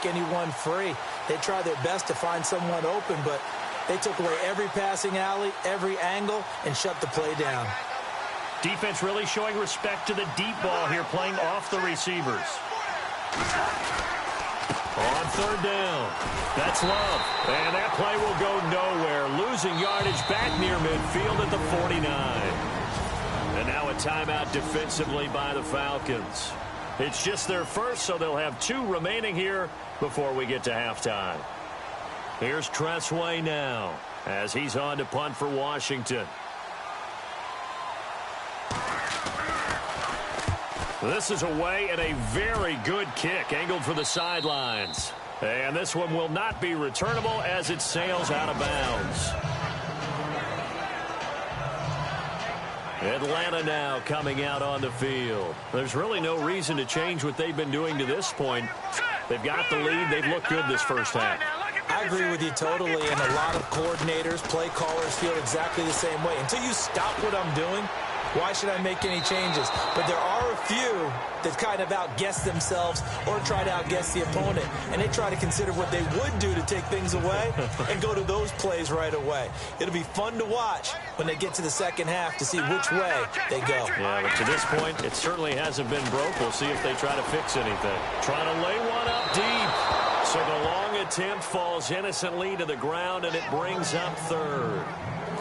anyone free. They try their best to find someone open, but they took away every passing alley, every angle, and shut the play down. Defense really showing respect to the deep ball here, playing off the receivers. On third down, that's Love. And that play will go nowhere, losing yardage back near midfield at the 49. And now a timeout defensively by the Falcons. It's just their first, so they'll have 2 remaining here before we get to halftime. Here's Tressway now as he's on to punt for Washington. This is away and a very good kick angled for the sidelines. And this one will not be returnable as it sails out of bounds. Atlanta now coming out on the field. There's really no reason to change what they've been doing to this point. They've got the lead. They've looked good this first half. I agree with you totally, and a lot of coordinators, play callers feel exactly the same way. Until you stop what I'm doing, why should I make any changes? But there are a few that kind of outguess themselves or try to outguess the opponent, and they try to consider what they would do to take things away and go to those plays right away. It'll be fun to watch when they get to the second half to see which way they go. Yeah, but to this point, it certainly hasn't been broke. We'll see if they try to fix anything. Trying to lay one up deep. So the long attempt falls innocently to the ground, and it brings up third.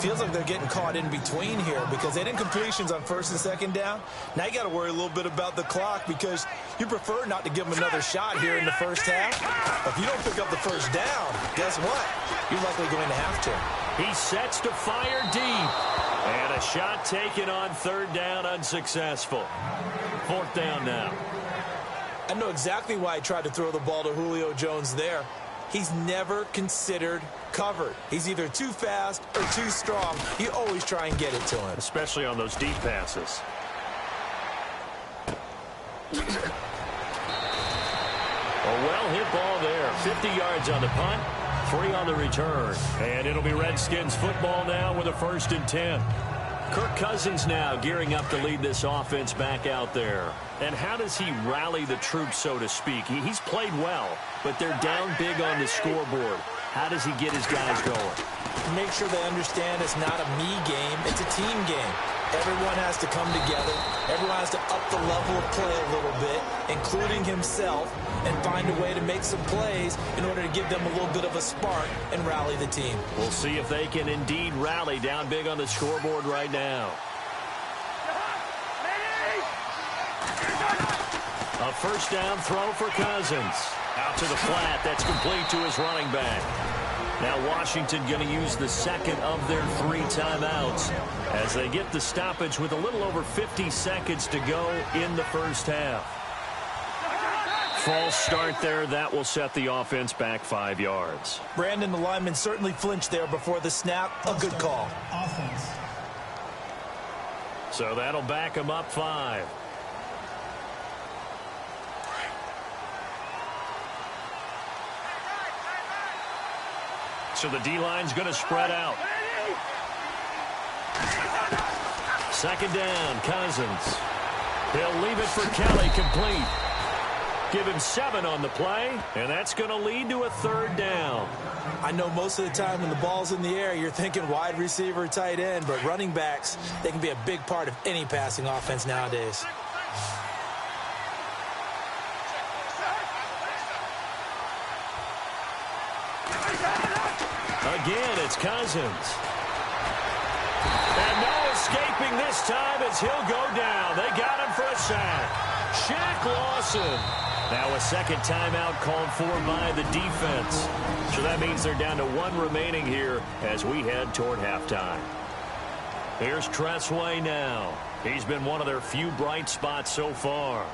Feels like they're getting caught in between here because they didn't completions on first and second down. Now you got to worry a little bit about the clock because you prefer not to give them another shot here in the first half. If you don't pick up the first down, guess what? You're likely going to have to. He sets to fire deep. And a shot taken on third down, unsuccessful. Fourth down now. I know exactly why I tried to throw the ball to Julio Jones there. He's never considered covered. He's either too fast or too strong. You always try and get it to him. Especially on those deep passes. A well-hit ball there. 50 yards on the punt, 3 on the return. And it'll be Redskins football now with a 1st and 10. Kirk Cousins now gearing up to lead this offense back out there. And how does he rally the troops, so to speak? He's played well, but they're down big on the scoreboard. How does he get his guys going? Make sure they understand it's not a me game, it's a team game. Everyone has to come together. Everyone has to up the level of play a little bit, including himself, and find a way to make some plays in order to give them a little bit of a spark and rally the team. We'll see if they can indeed rally down big on the scoreboard right now. A first down throw for Cousins. Out to the flat. That's complete to his running back. Now Washington going to use the second of their 3 timeouts as they get the stoppage with a little over 50 seconds to go in the first half. False start there. That will set the offense back 5 yards. Brandon, the lineman certainly flinched there before the snap. A good call. So that'll back him up 5. So the D-line's going to spread out. Second down, Cousins. He'll leave it for Kelly, complete. Give him 7 on the play, and that's going to lead to a 3rd down. I know most of the time when the ball's in the air, you're thinking wide receiver, tight end, but running backs, they can be a big part of any passing offense nowadays. Again, it's Cousins. And no escaping this time as he'll go down. They got him for a sack. Shaq Lawson. Now a second timeout called for by the defense. So that means they're down to 1 remaining here as we head toward halftime. Here's Tressway now. He's been one of their few bright spots so far.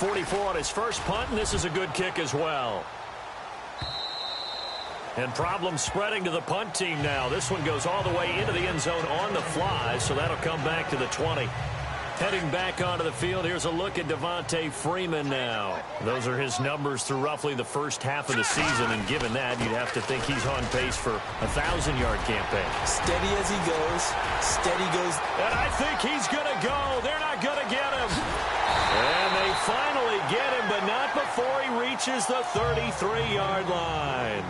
.44 on his first punt, and this is a good kick as well. And problems spreading to the punt team now. This one goes all the way into the end zone on the fly, so that'll come back to the 20. Heading back onto the field, here's a look at Devontae Freeman now. Those are his numbers through roughly the first half of the season, and given that, you'd have to think he's on pace for a 1,000-yard campaign. Steady as he goes. Steady goes. And I think he's going to go. They're not going to get him. And they finally get him, but not before he reaches the 33-yard line.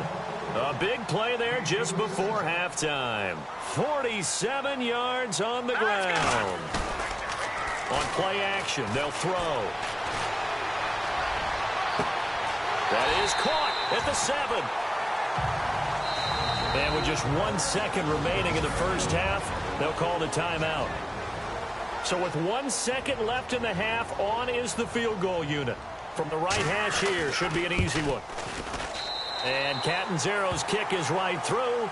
A big play there just before halftime. 47 yards on the ground. On play action, they'll throw. That is caught at the 7. And with just 1 second remaining in the first half, they'll call the timeout. So with 1 second left in the half, on is the field goal unit. From the right hash here, should be an easy one. And Catanzaro's kick is right through.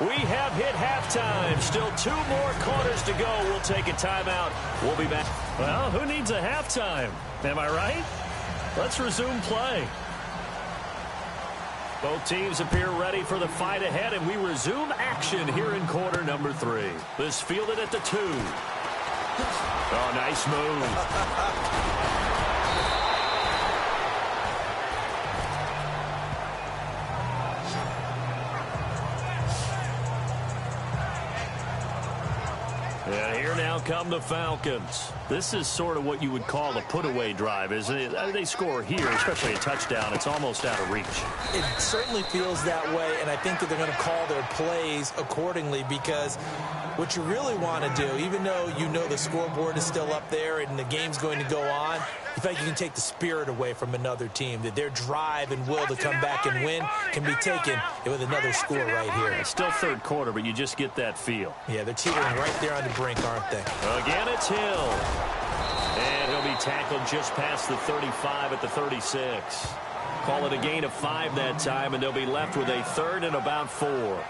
We have hit halftime. Still 2 more quarters to go. We'll take a timeout. We'll be back. Well, who needs a halftime? Am I right? Let's resume play. Both teams appear ready for the fight ahead, and we resume action here in quarter number 3. This fielded at the 2. Oh, nice move. And here now come the Falcons. This is sort of what you would call a put-away drive, isn't it? They score here, especially a touchdown. It's almost out of reach. It certainly feels that way, and I think that they're going to call their plays accordingly, because what you really want to do, even though you know the scoreboard is still up there and the game's going to go on, you feel like you can take the spirit away from another team, that their drive and will to come back and win can be taken with another score right here. It's still third quarter, but you just get that feel. Yeah, they're teetering right there on the brink, aren't they? Again, it's Hill. And he'll be tackled just past the 35 at the 36. Call it a gain of 5 that time, and they'll be left with a 3rd and about 4.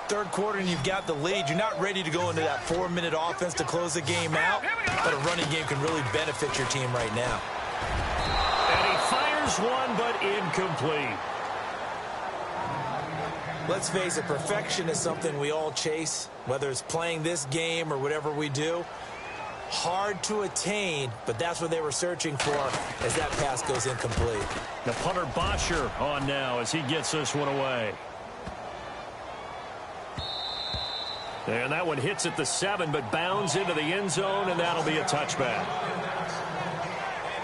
Third quarter and you've got the lead. You're not ready to go into that 4-minute offense to close the game out, but a running game can really benefit your team right now. And he fires one, but incomplete. Let's face it, perfection is something we all chase, whether it's playing this game or whatever we do. Hard to attain, but that's what they were searching for as that pass goes incomplete. The punter Bosher on now as he gets this one away. And that one hits at the 7, but bounds into the end zone, and that'll be a touchback.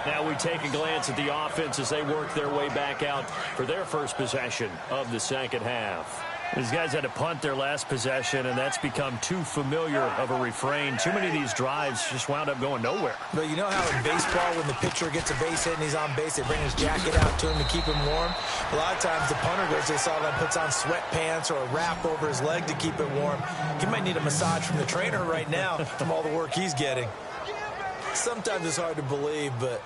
Now we take a glance at the offense as they work their way back out for their first possession of the second half. These guys had to punt their last possession, and that's become too familiar of a refrain. Too many of these drives just wound up going nowhere. But you know how in baseball, when the pitcher gets a base hit and he's on base, they bring his jacket out to him to keep him warm? A lot of times the punter goes to the sideline, puts on sweatpants or a wrap over his leg to keep it warm. He might need a massage from the trainer right now from all the work he's getting. Sometimes it's hard to believe, but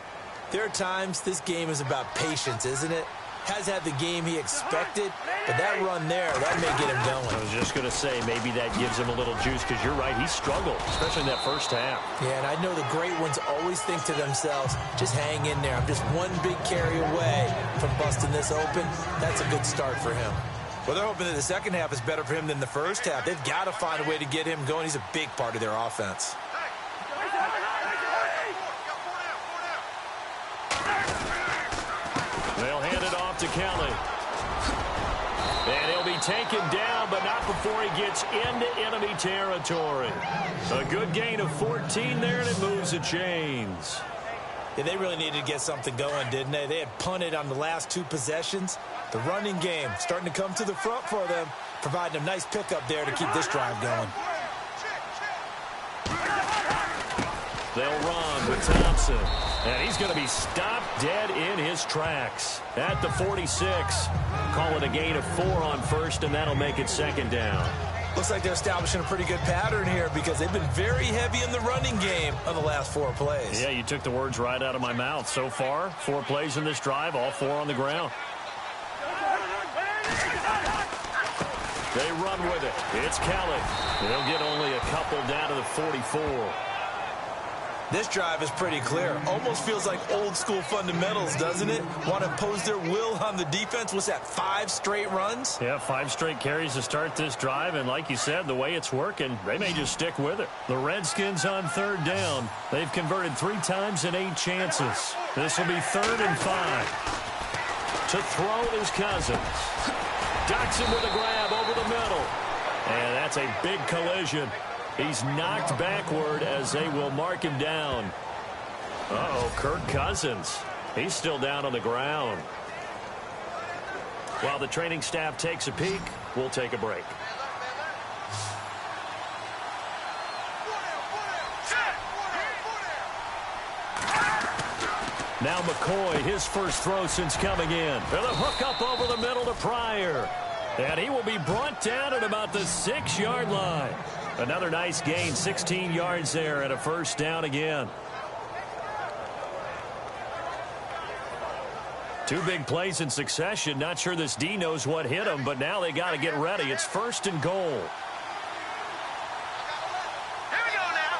there are times this game is about patience, isn't it? Has had the game he expected, but that run there, that may get him going. I was just going to say, maybe that gives him a little juice, because you're right, he struggled, especially in that first half. Yeah, and I know the great ones always think to themselves, just hang in there. I'm just one big carry away from busting this open. That's a good start for him. Well, they're hoping that the second half is better for him than the first half. They've got to find a way to get him going. He's a big part of their offense. They'll hand it off to Kelly. And he'll be taken down, but not before he gets into enemy territory. A good gain of 14 there, and it moves the chains. Yeah, they really needed to get something going, didn't they? They had punted on the last 2 possessions. The running game starting to come to the front for them, providing a nice pickup there to keep this drive going. They'll run with Thompson. And he's going to be stopped dead in his tracks at the 46. Call it a gain of 4 on first, and that'll make it second down. Looks like they're establishing a pretty good pattern here, because they've been very heavy in the running game on the last 4 plays. Yeah, you took the words right out of my mouth. So far, 4 plays in this drive, all 4 on the ground. They run with it. It's Kelly. They'll get only a couple down to the 44. This drive is pretty clear. Almost feels like old school fundamentals, doesn't it? Want to impose their will on the defense. What's that, 5 straight runs? Yeah, 5 straight carries to start this drive. And like you said, the way it's working, they may just stick with it. The Redskins on 3rd down. They've converted 3 times in 8 chances. This will be 3rd and 5. To throw is Cousins. Docks him with a grab over the middle. And that's a big collision. He's knocked backward as they will mark him down. Uh-oh, Kirk Cousins. He's still down on the ground. While the training staff takes a peek, we'll take a break. Now McCoy, his first throw since coming in. And a hook up over the middle to Pryor. And he will be brought down at about the 6-yard line. Another nice gain, 16 yards there and a first down again. 2 big plays in succession. Not sure this D knows what hit him, but now they got to get ready. It's 1st and goal. Here we go now.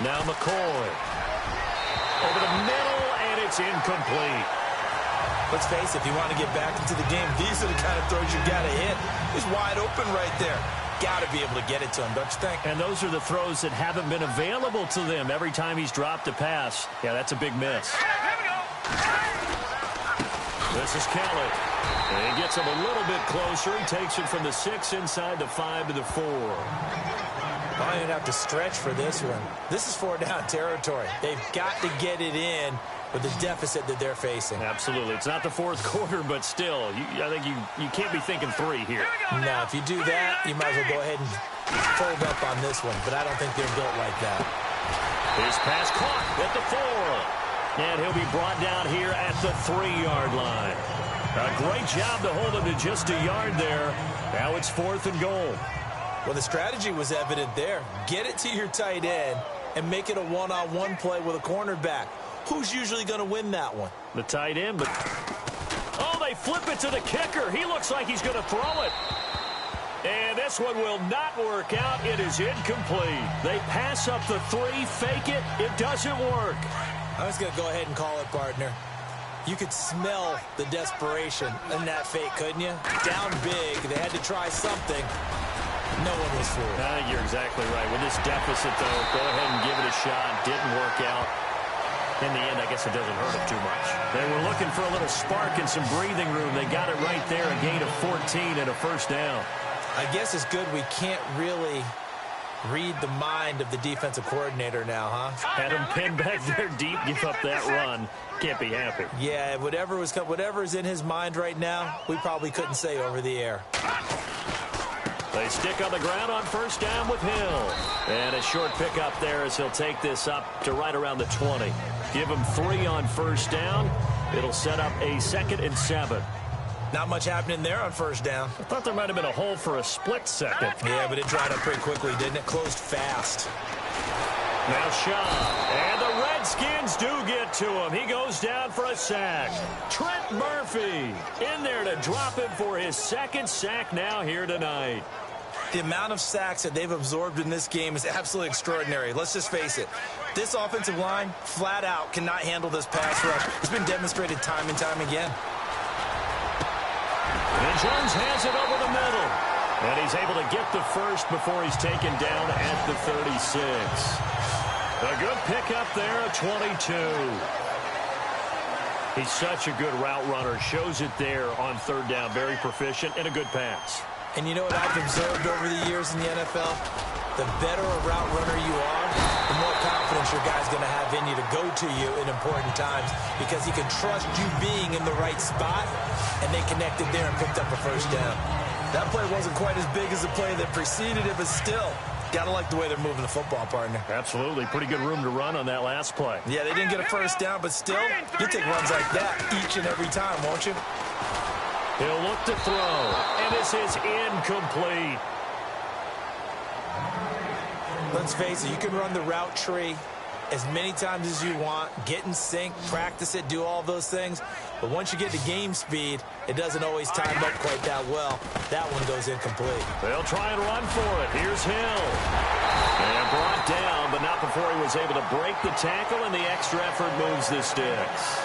Now McCoy. Over the middle, and it's incomplete. Let's face it, if you want to get back into the game, these are the kind of throws you got to hit. He's wide open right there. Got to be able to get it to him, don't you think? And those are the throws that haven't been available to them every time he's dropped a pass. Yeah, that's a big miss. Here we go. This is Kelly. And he gets him a little bit closer. He takes it from the 6 inside the 5 to the 4. Probably going to have to stretch for this one. This is 4-down territory. They've got to get it in with the deficit that they're facing. Absolutely. It's not the 4th quarter, but still, I think you can't be thinking 3 here. No, if you do that, you might as well go ahead and fold up on this one, but I don't think they're built like that. His pass caught at the 4. And he'll be brought down here at the 3-yard line. A great job to hold him to just a yard there. Now it's 4th and goal. Well, the strategy was evident there. Get it to your tight end and make it a one-on-one play with a cornerback. Who's usually going to win that one? The tight end, but... Oh, they flip it to the kicker. He looks like he's going to throw it. And this one will not work out. It is incomplete. They pass up the 3, fake it. It doesn't work. I was going to go ahead and call it, partner. You could smell the desperation in that fake, couldn't you? Down big. They had to try something. No one was fooled. I think you're exactly right. With this deficit, though, go ahead and give it a shot. Didn't work out. In the end, I guess it doesn't hurt them too much. They were looking for a little spark and some breathing room. They got it right there, a gain of 14 and a first down. I guess it's good we can't really read the mind of the defensive coordinator now, huh? Had him pinned back there deep, give up that run. Can't be happy. Yeah, whatever is in his mind right now, we probably couldn't say over the air. They stick on the ground on first down with Hill. And a short pickup there as he'll take this up to right around the 20. Give him 3 on first down. It'll set up a 2nd and 7. Not much happening there on first down. I thought there might have been a hole for a split second. Yeah, but it dried up pretty quickly, didn't it? Closed fast. Now Shaw. And the Redskins do get to him. He goes down for a sack. Trent Murphy in there to drop him for his 2nd sack now here tonight. The amount of sacks that they've absorbed in this game is absolutely extraordinary. Let's just face it. This offensive line, flat out, cannot handle this pass rush. It's been demonstrated time and time again. And Jones has it over the middle. And he's able to get the first before he's taken down at the 36. A good pickup there, a 22. He's such a good route runner. Shows it there on 3rd down. Very proficient and a good pass. And you know what I've observed over the years in the NFL? The better a route runner you are, the more confidence your guy's going to have in you to go to you in important times because he can trust you being in the right spot, and they connected there and picked up a first down. That play wasn't quite as big as the play that preceded it, but still, got to like the way they're moving the football, partner. Absolutely. Pretty good room to run on that last play. Yeah, they didn't get a first down, but still, you take runs like that each and every time, won't you? He'll look to throw, and this is incomplete. Let's face it, you can run the route tree as many times as you want, get in sync, practice it, do all those things. But once you get to game speed, it doesn't always time up quite that well. That one goes incomplete. They'll try and run for it. Here's Hill. And brought down, but not before he was able to break the tackle, and the extra effort moves the sticks.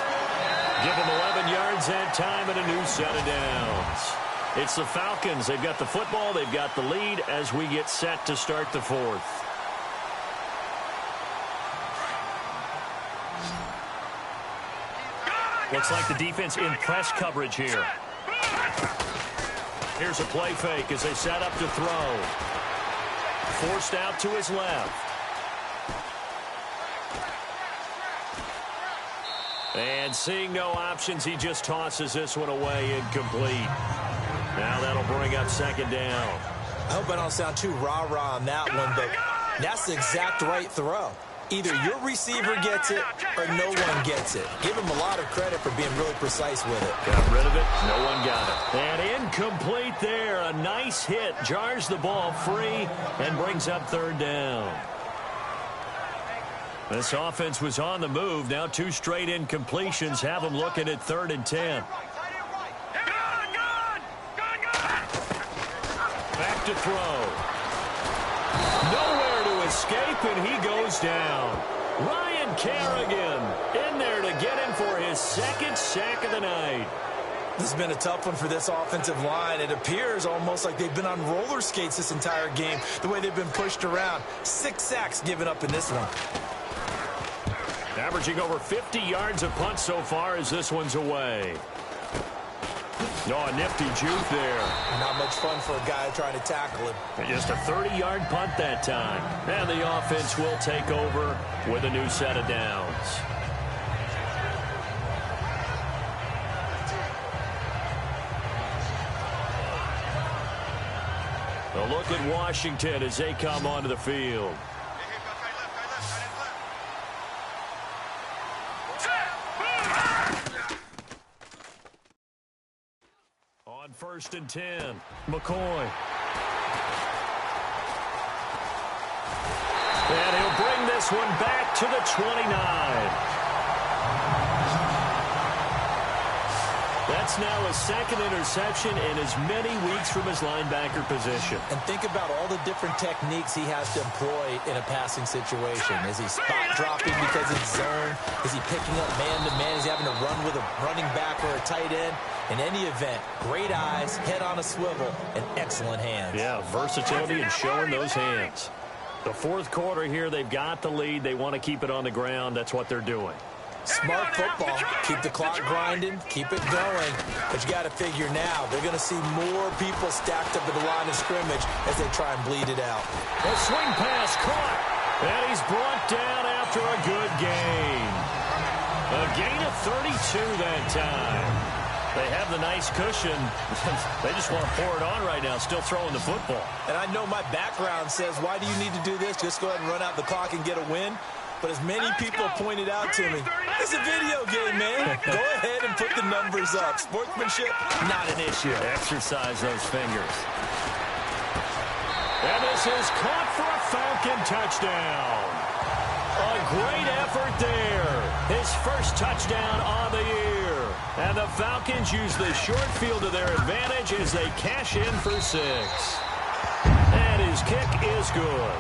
Give him 11 yards and time and a new set of downs. It's the Falcons. They've got the football. They've got the lead as we get set to start the fourth. Looks like the defense in press coverage here. Here's a play fake as they set up to throw. Forced out to his left. And seeing no options, he just tosses this one away incomplete. Now that'll bring up second down. I hope I don't sound too rah-rah on that one, but that's the exact right throw. Either your receiver gets it or no one gets it. Give him a lot of credit for being really precise with it. Got rid of it. No one got it. And incomplete there. A nice hit. Jars the ball free and brings up third down. This offense was on the move. Now two straight incompletions have them looking at 3rd and 10. Back to throw. Nowhere to escape, and he goes down. Ryan Kerrigan in there to get him for his second sack of the night. This has been a tough one for this offensive line. It appears almost like they've been on roller skates this entire game, the way they've been pushed around. 6 sacks given up in this one. Averaging over 50 yards a punt so far as this one's away. Oh, a nifty juke there. Not much fun for a guy trying to tackle him. And just a 30-yard punt that time. And the offense will take over with a new set of downs. A look at Washington as they come onto the field. On 1st and 10, McCoy. And he'll bring this one back to the 29. That's now his second interception in as many weeks from his linebacker position. And think about all the different techniques he has to employ in a passing situation. Is he spot dropping because it's zone? Is he picking up man-to-man? Is he having to run with a running back or a tight end? In any event, great eyes, head on a swivel, and excellent hands. Yeah, versatility and showing those hands. The fourth quarter here, they've got the lead. They want to keep it on the ground. That's what they're doing. Smart football. Keep the clock grinding. Keep it going. But you got to figure now, they're going to see more people stacked up at the line of scrimmage as they try and bleed it out. A swing pass caught. And he's brought down after a good gain. A gain of 32 that time. They have the nice cushion. They just want to pour it on right now, still throwing the football. And I know my background says, why do you need to do this? Just go ahead and run out the clock and get a win. But as many people pointed out to me, it's a video game, man. Go ahead and put the numbers up. Sportsmanship, not an issue. Exercise those fingers. And this is caught for a Falcon touchdown. A great effort there. His first touchdown on the year. And the Falcons use the short field to their advantage as they cash in for 6. And his kick is good.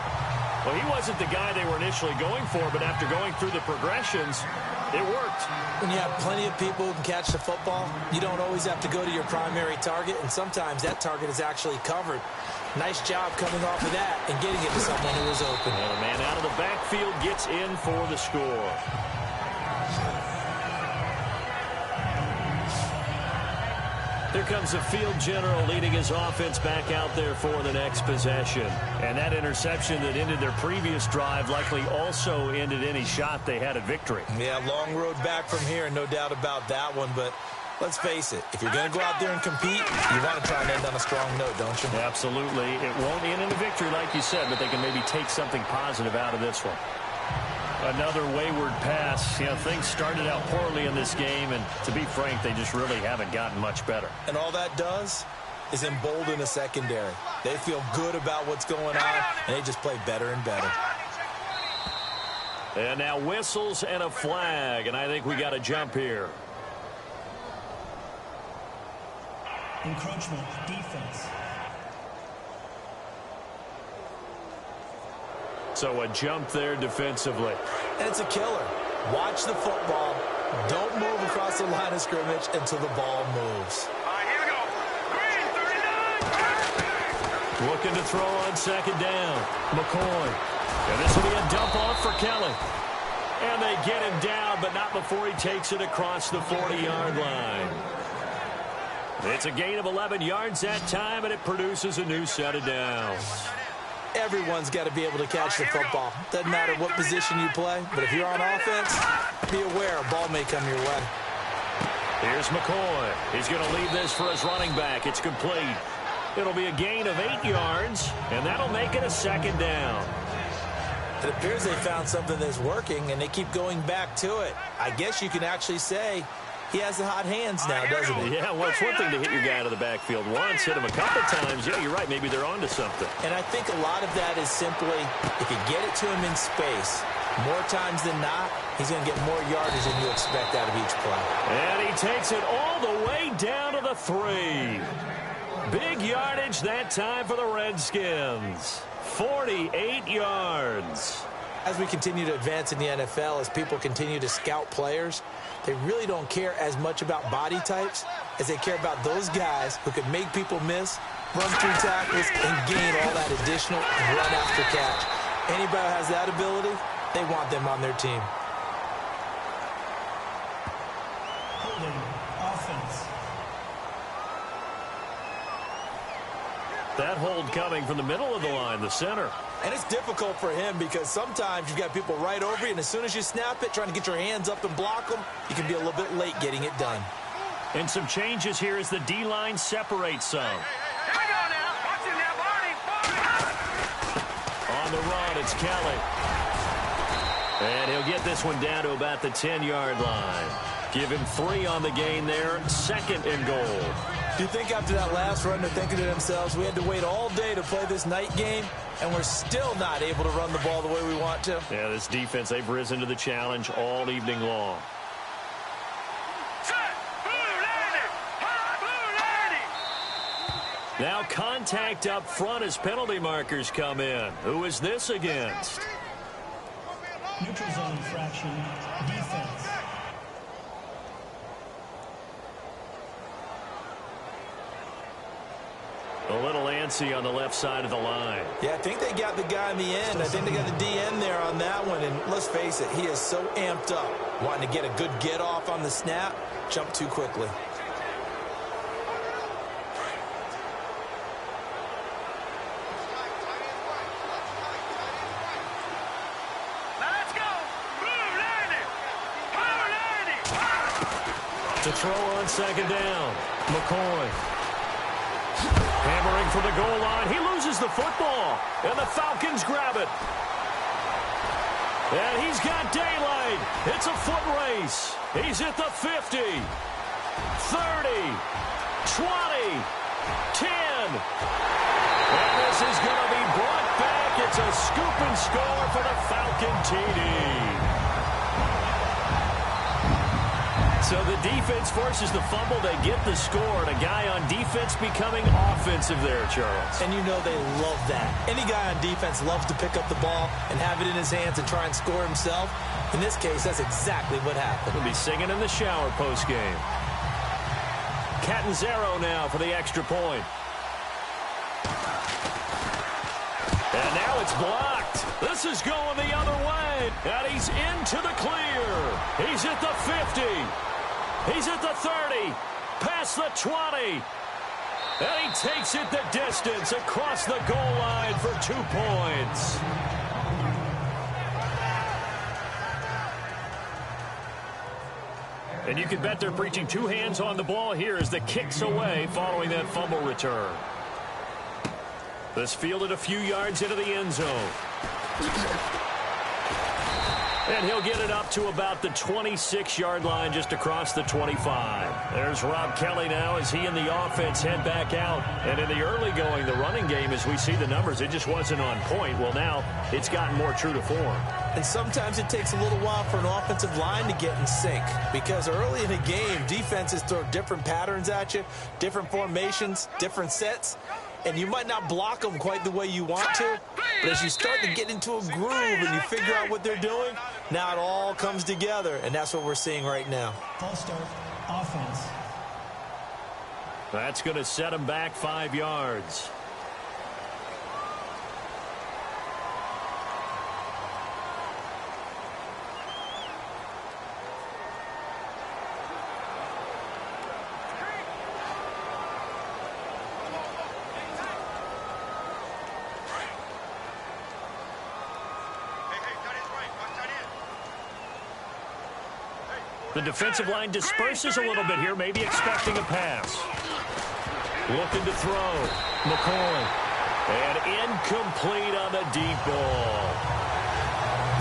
Well, he wasn't the guy they were initially going for, but after going through the progressions, it worked. When you have plenty of people who can catch the football, you don't always have to go to your primary target, and sometimes that target is actually covered. Nice job coming off of that and getting it to someone who was open. And a man out of the backfield gets in for the score. Here comes the field general leading his offense back out there for the next possession. And that interception that ended their previous drive likely also ended any shot they had at victory. Yeah, long road back from here, no doubt about that one. But let's face it, if you're going to go out there and compete, you want to try and end on a strong note, don't you? Absolutely. It won't end in a victory like you said, but they can maybe take something positive out of this one. Another wayward pass. You know, things started out poorly in this game, and to be frank, they just really haven't gotten much better. And all that does is embolden the secondary. They feel good about what's going on, and they just play better and better. And now whistles and a flag, and I think we got a jump here. Encroachment, defense. So a jump there defensively. And it's a killer. Watch the football. Don't move across the line of scrimmage until the ball moves. All right, here we go. Green, 39. Looking to throw on second down. McCoy. And this will be a dump off for Kelly. And they get him down, but not before he takes it across the 40-yard line. It's a gain of 11 yards that time, and it produces a new set of downs. Everyone's got to be able to catch the football. Doesn't matter what position you play, but if you're on offense, be aware a ball may come your way. Here's McCoy. He's going to leave this for his running back. It's complete. It'll be a gain of 8 yards, and that'll make it a second down. It appears they found something that's working, and they keep going back to it. I guess you can actually say he has the hot hands now, doesn't he? Yeah, well, it's one thing to hit your guy out of the backfield once, hit him a couple times. Yeah, you're right. Maybe they're onto something. And I think a lot of that is simply if you get it to him in space, more times than not, he's going to get more yardage than you expect out of each play. And he takes it all the way down to the 3. Big yardage that time for the Redskins. 48 yards. As we continue to advance in the NFL, as people continue to scout players, they really don't care as much about body types as they care about those guys who can make people miss, run through tackles, and gain all that additional run after catch. Anybody who has that ability, they want them on their team. Offense. That hold coming from the middle of the line, the center. And it's difficult for him because sometimes you've got people right over you, and as soon as you snap it, trying to get your hands up and block them, you can be a little bit late getting it done. And some changes here as the D-line separates some. Here we go now. Watch him now, Barney. On the run, it's Kelly. And he'll get this one down to about the 10-yard line. Give him 3 on the gain there, 2nd and goal. Do you think after that last run they're thinking to themselves, we had to wait all day to play this night game, and we're still not able to run the ball the way we want to? Yeah, this defense, they've risen to the challenge all evening long. Set. Blue 90. Now contact up front as penalty markers come in. Who is this against? Neutral zone infraction. Defense. A little antsy on the left side of the line. Yeah, I think they got the guy in the end. I think they got the DN there on that one. And let's face it, he is so amped up, wanting to get a good get off on the snap, jump too quickly. Now let's go. Blue 90. Blue 90. To throw on second down. McCoy. Hammering for the goal line. He loses the football. And the Falcons grab it. And he's got daylight. It's a foot race. He's at the 50. 30. 20. 10. And this is going to be brought back. It's a scoop and score for the Falcon TD. So the defense forces the fumble. They get the score. And a guy on defense becoming offensive there, Charles. And you know they love that. Any guy on defense loves to pick up the ball and have it in his hands and try and score himself. In this case, that's exactly what happened. He'll be singing in the shower postgame. Catanzaro now for the extra point. And now it's blocked. This is going the other way. And he's into the clear. He's at the 50. He's at the 30. Past the 20. And he takes it the distance across the goal line for 2 points. And you can bet they're preaching 2 hands on the ball here as the kick's away following that fumble return. This fielded a few yards into the end zone. And he'll get it up to about the 26-yard line just across the 25. There's Rob Kelly now as he and the offense head back out. And in the early going, the running game, as we see the numbers, it just wasn't on point. Well, now it's gotten more true to form. And sometimes it takes a little while for an offensive line to get in sync. Because early in a game, defenses throw different patterns at you, different formations, different sets. and you might not block them quite the way you want to, but as you start to get into a groove and you figure out what they're doing, now it all comes together, and that's what we're seeing right now. False start, offense. That's going to set him back 5 yards. The defensive line disperses a little bit here, maybe expecting a pass. Looking to throw. McCoy. And incomplete on the deep ball.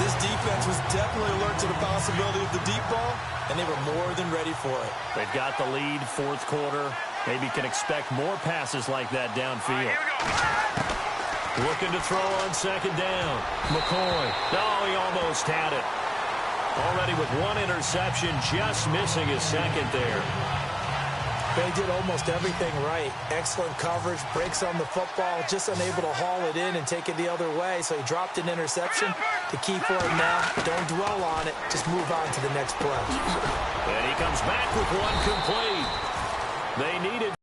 This defense was definitely alert to the possibility of the deep ball, and they were more than ready for it. They've got the lead, fourth quarter. Maybe can expect more passes like that downfield. Looking to throw on second down. McCoy. Oh, he almost had it. Already with one interception, just missing his second there. They did almost everything right. Excellent coverage, breaks on the football, just unable to haul it in and take it the other way. So he dropped an interception. The key for him now, don't dwell on it. Just move on to the next play. And he comes back with one complete.